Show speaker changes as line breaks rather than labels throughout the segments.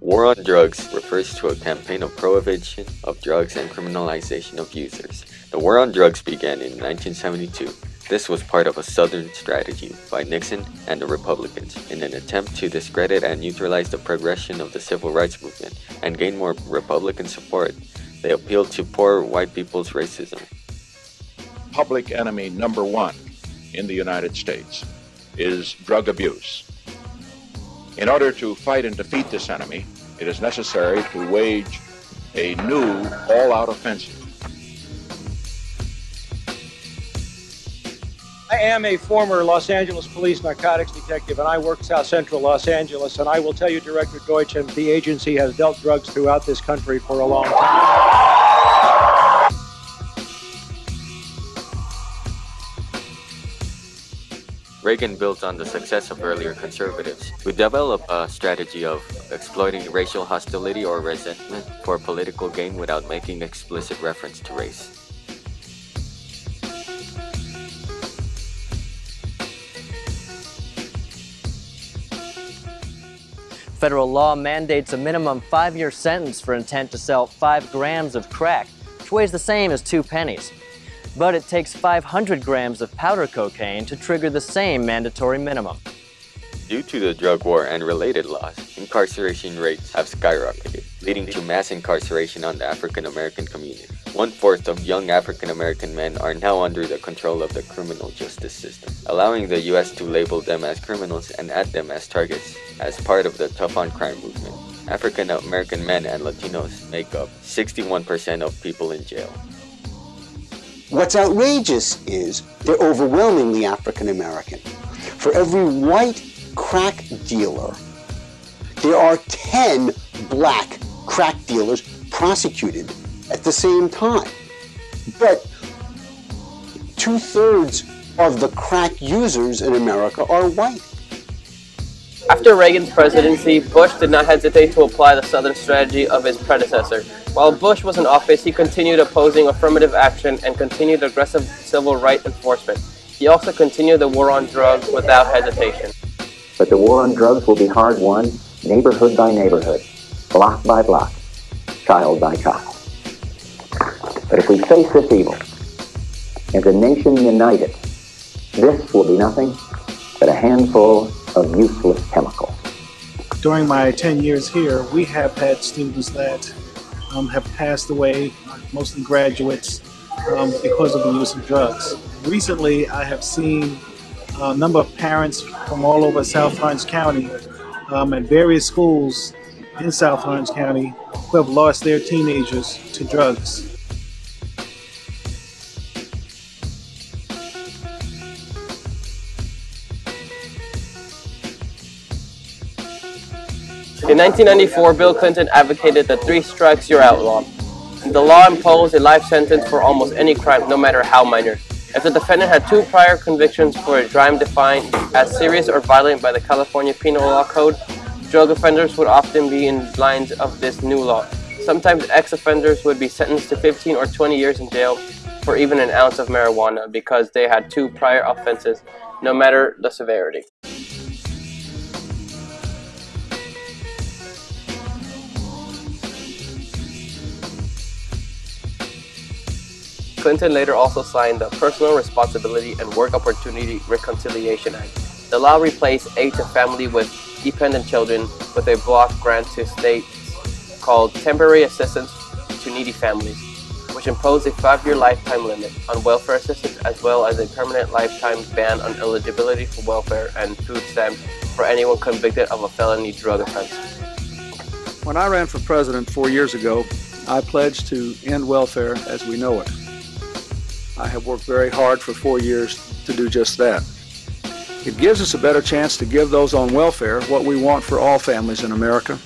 War on drugs refers to a campaign of prohibition of drugs and criminalization of users. The war on drugs began in 1972. This was part of a Southern strategy by Nixon and the Republicans in an attempt to discredit and neutralize the progression of the civil rights movement and gain more Republican support. They appealed to poor white people's racism.
Public enemy number one in the United States is drug abuse. In order to fight and defeat this enemy, it is necessary to wage a new all-out offensive.
I am a former Los Angeles Police narcotics detective, and I work South Central Los Angeles, and I will tell you, Director Deutsch, and the agency has dealt drugs throughout this country for a long time.
Reagan built on the success of earlier conservatives, who developed a strategy of exploiting racial hostility or resentment for political gain without making explicit reference to race.
Federal law mandates a minimum 5-year sentence for intent to sell 5 grams of crack, which weighs the same as 2 pennies. But it takes 500 grams of powder cocaine to trigger the same mandatory minimum.
Due to the drug war and related laws, incarceration rates have skyrocketed, leading to mass incarceration on the African American community. 1/4 of young African American men are now under the control of the criminal justice system, allowing the U.S. to label them as criminals and add them as targets as part of the tough on crime movement. African American men and Latinos make up 61% of people in jail.
What's outrageous is they're overwhelmingly African American. For every white crack dealer, there are 10 black crack dealers prosecuted at the same time. But 2/3 of the crack users in America are white.
After Reagan's presidency, Bush did not hesitate to apply the Southern strategy of his predecessor. While Bush was in office, he continued opposing affirmative action and continued aggressive civil rights enforcement. He also continued the war on drugs without hesitation.
But the war on drugs will be hard won, neighborhood by neighborhood, block by block, child by child. But if we face this evil, as a nation united, this will be nothing but a handful of useless chemicals.
During my 10 years here, we have had students that have passed away, mostly graduates, because of the use of drugs. Recently, I have seen a number of parents from all over South Orange County at various schools in South Orange County who have lost their teenagers to drugs.
In 1994, Bill Clinton advocated the 3 strikes you're outlaw. The law imposed a life sentence for almost any crime, no matter how minor. If the defendant had 2 prior convictions for a crime defined as serious or violent by the California Penal Law Code, drug offenders would often be in lines of this new law. Sometimes ex-offenders would be sentenced to 15 or 20 years in jail for even an ounce of marijuana because they had 2 prior offenses, no matter the severity. Clinton later also signed the Personal Responsibility and Work Opportunity Reconciliation Act. The law replaced aid to family with dependent children with a block grant to states called Temporary Assistance to Needy Families, which imposed a 5-year lifetime limit on welfare assistance as well as a permanent lifetime ban on eligibility for welfare and food stamps for anyone convicted of a felony drug offense.
When I ran for president 4 years ago, I pledged to end welfare as we know it. I have worked very hard for 4 years to do just that. It gives us a better chance to give those on welfare what we want for all families in America,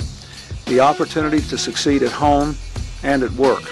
the opportunity to succeed at home and at work.